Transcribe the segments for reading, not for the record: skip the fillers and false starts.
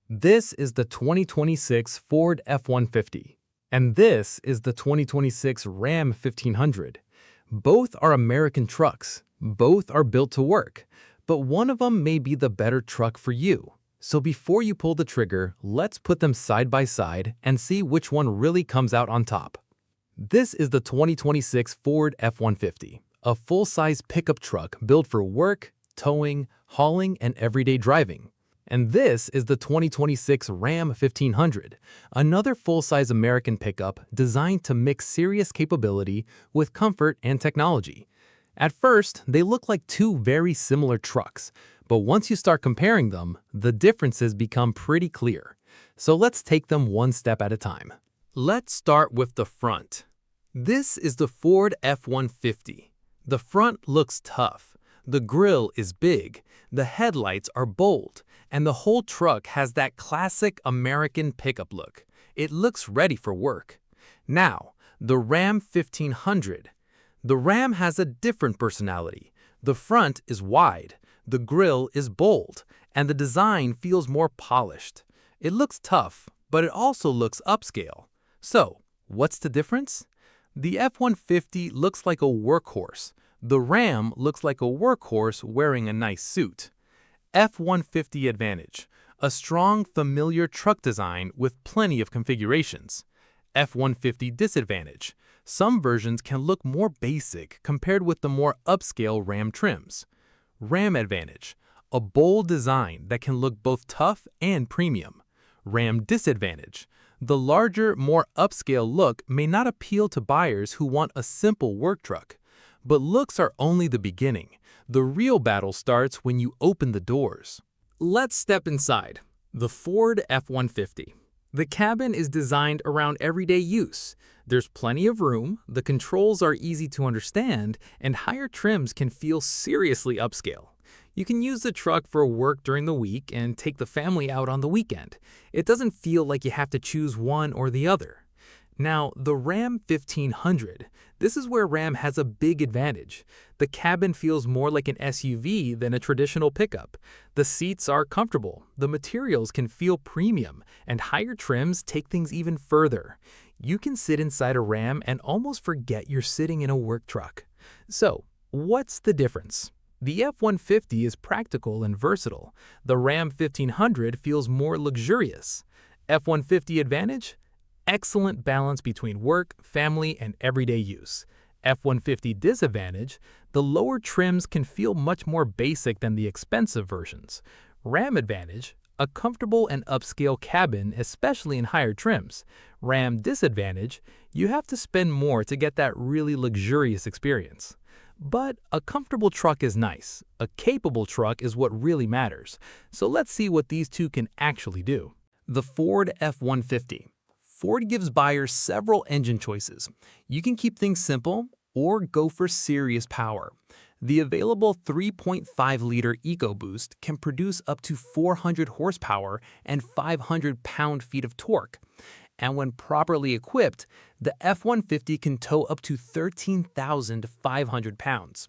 This is the 2026 Ford F-150, and this is the 2026 Ram 1500. Both are American trucks, both are built to work, but one of them may be the better truck for you. So before you pull the trigger, let's put them side by side and see which one really comes out on top. This is the 2026 Ford F-150, a full-size pickup truck built for work, towing, hauling, and everyday driving. And this is the 2026 Ram 1500, another full-size American pickup designed to mix serious capability with comfort and technology. At first, they look like two very similar trucks, but once you start comparing them, the differences become pretty clear. So let's take them one step at a time. Let's start with the front. This is the Ford F-150. The front looks tough. The grille is big, the headlights are bold, and the whole truck has that classic American pickup look. It looks ready for work. Now, the Ram 1500. The Ram has a different personality. The front is wide, the grille is bold, and the design feels more polished. It looks tough, but it also looks upscale. So, what's the difference? The F-150 looks like a workhorse. The Ram looks like a workhorse wearing a nice suit. F-150 advantage: a strong, familiar truck design with plenty of configurations. F-150 disadvantage: some versions can look more basic compared with the more upscale Ram trims. Ram advantage: a bold design that can look both tough and premium. Ram disadvantage: the larger, more upscale look may not appeal to buyers who want a simple work truck. But looks are only the beginning. The real battle starts when you open the doors. Let's step inside. The Ford F-150. The cabin is designed around everyday use. There's plenty of room, the controls are easy to understand, and higher trims can feel seriously upscale. You can use the truck for work during the week and take the family out on the weekend. It doesn't feel like you have to choose one or the other. Now, the Ram 1500. This is where Ram has a big advantage. The cabin feels more like an SUV than a traditional pickup. The seats are comfortable, the materials can feel premium, and higher trims take things even further. You can sit inside a Ram and almost forget you're sitting in a work truck. So, what's the difference? The F-150 is practical and versatile. The Ram 1500 feels more luxurious. F-150 advantage: excellent balance between work, family, and everyday use. F-150 disadvantage: the lower trims can feel much more basic than the expensive versions. Ram advantage: a comfortable and upscale cabin, especially in higher trims. Ram disadvantage: you have to spend more to get that really luxurious experience. But a comfortable truck is nice. A capable truck is what really matters. So let's see what these two can actually do. The Ford F-150. Ford gives buyers several engine choices. You can keep things simple or go for serious power. The available 3.5-liter EcoBoost can produce up to 400 horsepower and 500 pound-feet of torque. And when properly equipped, the F-150 can tow up to 13,500 pounds.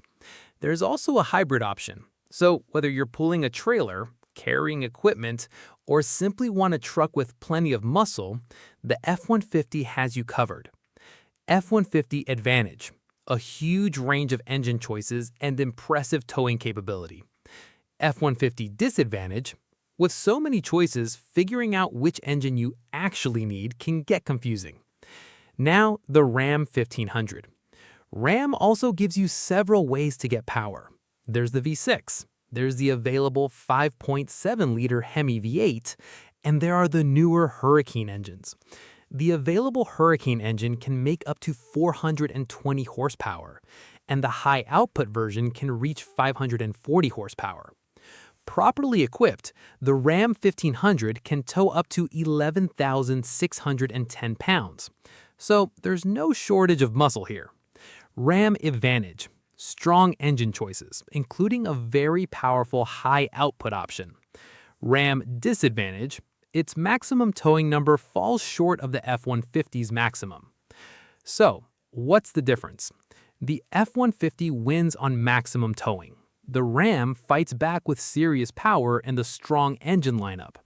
There's also a hybrid option. So whether you're pulling a trailer, carrying equipment, or simply want a truck with plenty of muscle, the F-150 has you covered. F-150 advantage: a huge range of engine choices and impressive towing capability. F-150 disadvantage: with so many choices, figuring out which engine you actually need can get confusing. Now, the Ram 1500. Ram also gives you several ways to get power. There's the V6. There's the available 5.7-liter Hemi V8, and there are the newer Hurricane engines. The available Hurricane engine can make up to 420 horsepower, and the high-output version can reach 540 horsepower. Properly equipped, the Ram 1500 can tow up to 11,610 pounds. So there's no shortage of muscle here. Ram advantage: strong engine choices, including a very powerful high-output option. Ram disadvantage: its maximum towing number falls short of the F-150's maximum. So, what's the difference? The F-150 wins on maximum towing. The Ram fights back with serious power and the strong engine lineup.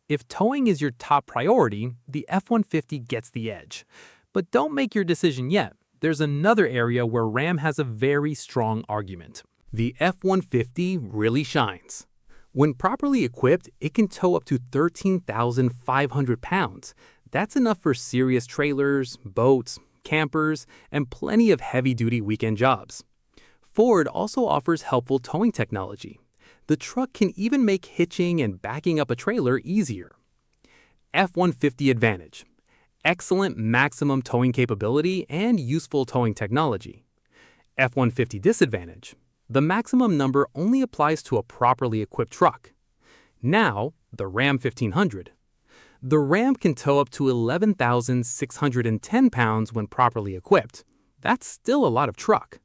If towing is your top priority, the F-150 gets the edge. But don't make your decision yet. There's another area where Ram has a very strong argument. The F-150 really shines. When properly equipped, it can tow up to 13,500 pounds. That's enough for serious trailers, boats, campers, and plenty of heavy-duty weekend jobs. Ford also offers helpful towing technology. The truck can even make hitching and backing up a trailer easier. F-150 Advantage: excellent maximum towing capability and useful towing technology. F-150 Disadvantage: the maximum number only applies to a properly equipped truck. Now, the Ram 1500. The Ram can tow up to 11,610 pounds when properly equipped. That's still a lot of truck.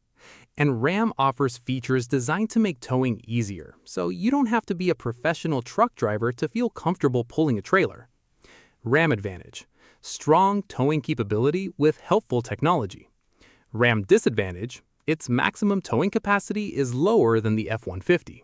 And Ram offers features designed to make towing easier, so you don't have to be a professional truck driver to feel comfortable pulling a trailer. Ram Advantage: strong towing capability with helpful technology. Ram Disadvantage: its maximum towing capacity is lower than the F-150.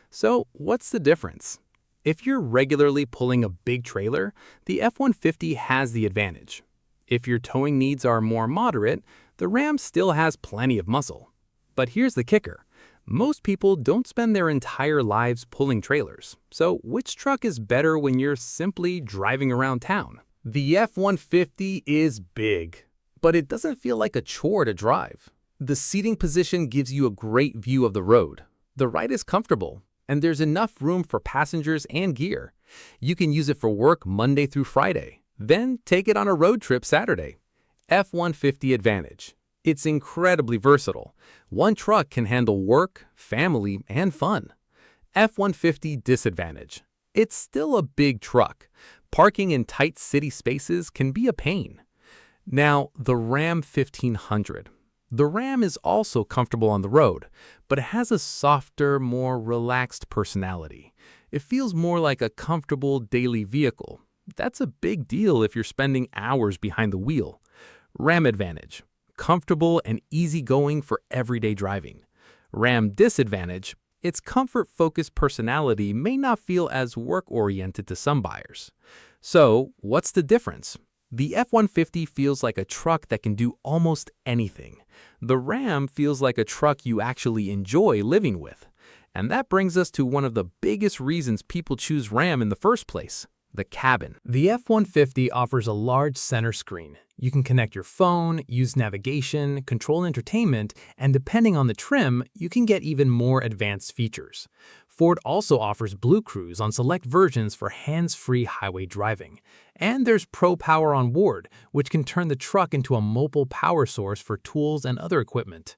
So, what's the difference? If you're regularly pulling a big trailer, the F-150 has the advantage. If your towing needs are more moderate, the Ram still has plenty of muscle. But here's the kicker: most people don't spend their entire lives pulling trailers. So which truck is better when you're simply driving around town? The F-150 is big, but it doesn't feel like a chore to drive. The seating position gives you a great view of the road. The ride is comfortable, and there's enough room for passengers and gear. You can use it for work Monday through Friday, then take it on a road trip Saturday. F-150 Advantage: it's incredibly versatile. One truck can handle work, family, and fun. F-150 Disadvantage: it's still a big truck. Parking in tight city spaces can be a pain. Now, the Ram 1500. The Ram is also comfortable on the road, but it has a softer, more relaxed personality. It feels more like a comfortable daily vehicle. That's a big deal if you're spending hours behind the wheel. Ram Advantage: comfortable and easygoing for everyday driving. Ram Disadvantage: its comfort-focused personality may not feel as work-oriented to some buyers. So, what's the difference? The F-150 feels like a truck that can do almost anything. The Ram feels like a truck you actually enjoy living with. And that brings us to one of the biggest reasons people choose Ram in the first place: the cabin. The F-150 offers a large center screen. You can connect your phone, use navigation, control entertainment, and depending on the trim, you can get even more advanced features. Ford also offers BlueCruise on select versions for hands-free highway driving. And there's Pro Power Onboard, which can turn the truck into a mobile power source for tools and other equipment.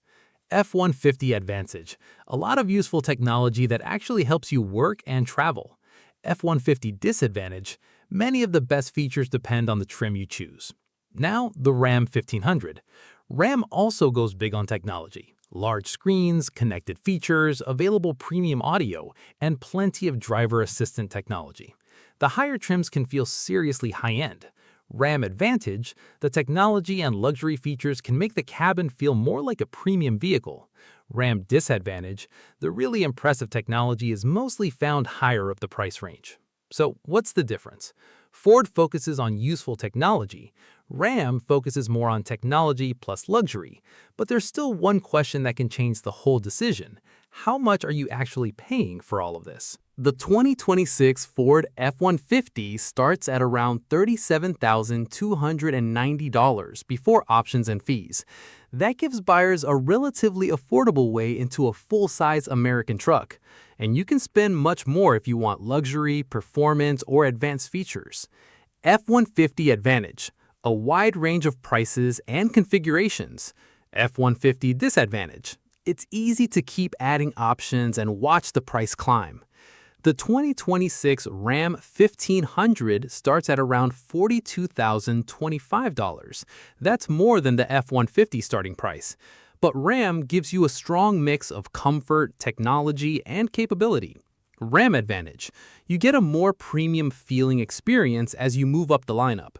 F-150 Advantage: a lot of useful technology that actually helps you work and travel. F-150 Disadvantage: many of the best features depend on the trim you choose. Now, the Ram 1500. Ram also goes big on technology. Large screens, connected features, available premium audio, and plenty of driver assistant technology. The higher trims can feel seriously high-end. Ram Advantage: the technology and luxury features can make the cabin feel more like a premium vehicle. Ram Disadvantage: the really impressive technology is mostly found higher up the price range. So what's the difference? Ford focuses on useful technology. Ram focuses more on technology plus luxury. But there's still one question that can change the whole decision: how much are you actually paying for all of this? The 2026 Ford F-150 starts at around $37,290 before options and fees. That gives buyers a relatively affordable way into a full-size American truck. And you can spend much more if you want luxury, performance, or advanced features. F-150 Advantage: a wide range of prices and configurations. F-150 Disadvantage: it's easy to keep adding options and watch the price climb. The 2026 Ram 1500 starts at around $42,025. That's more than the F-150 starting price. But Ram gives you a strong mix of comfort, technology, and capability. Ram Advantage: you get a more premium feeling experience as you move up the lineup.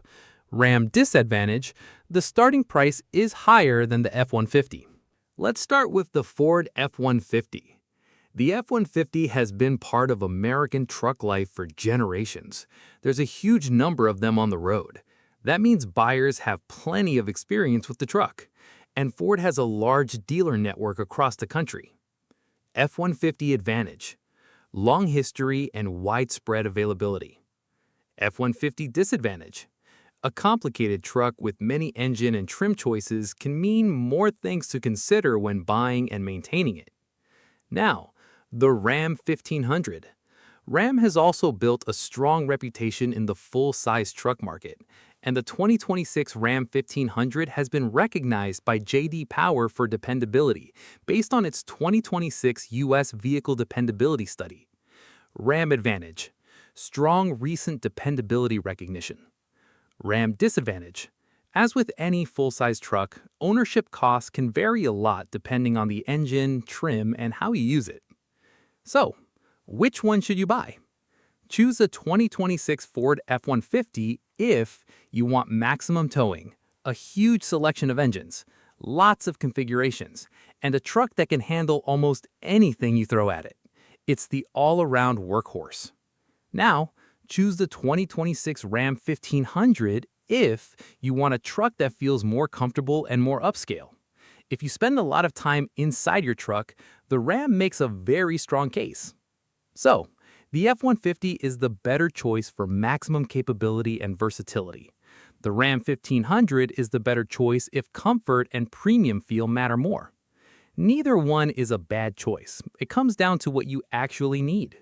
Ram Disadvantage: the starting price is higher than the F-150. Let's start with the Ford F-150. The F-150 has been part of American truck life for generations. There's a huge number of them on the road. That means buyers have plenty of experience with the truck. And Ford has a large dealer network across the country. F-150 Advantage: long history and widespread availability. F-150 Disadvantage: a complicated truck with many engine and trim choices can mean more things to consider when buying and maintaining it. Now, the Ram 1500. Ram has also built a strong reputation in the full-size truck market, and the 2026 Ram 1500 has been recognized by J.D. Power for dependability based on its 2026 U.S. Vehicle Dependability Study. Ram Advantage: strong recent dependability recognition. Ram Disadvantage: as with any full-size truck, ownership costs can vary a lot depending on the engine, trim, and how you use it. So, which one should you buy? Choose a 2026 Ford F-150 if you want maximum towing, a huge selection of engines, lots of configurations, and a truck that can handle almost anything you throw at it. It's the all-around workhorse. Now, choose the 2026 Ram 1500 if you want a truck that feels more comfortable and more upscale. If you spend a lot of time inside your truck, the Ram makes a very strong case. So, the F-150 is the better choice for maximum capability and versatility. The Ram 1500 is the better choice if comfort and premium feel matter more. Neither one is a bad choice. It comes down to what you actually need.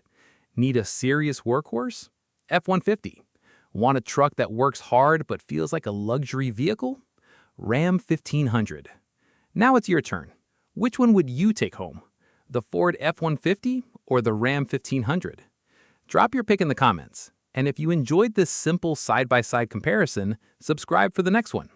Need a serious workhorse? F-150. Want a truck that works hard but feels like a luxury vehicle? Ram 1500. Now it's your turn. Which one would you take home? The Ford F-150 or the Ram 1500? Drop your pick in the comments. And if you enjoyed this simple side-by-side comparison, subscribe for the next one.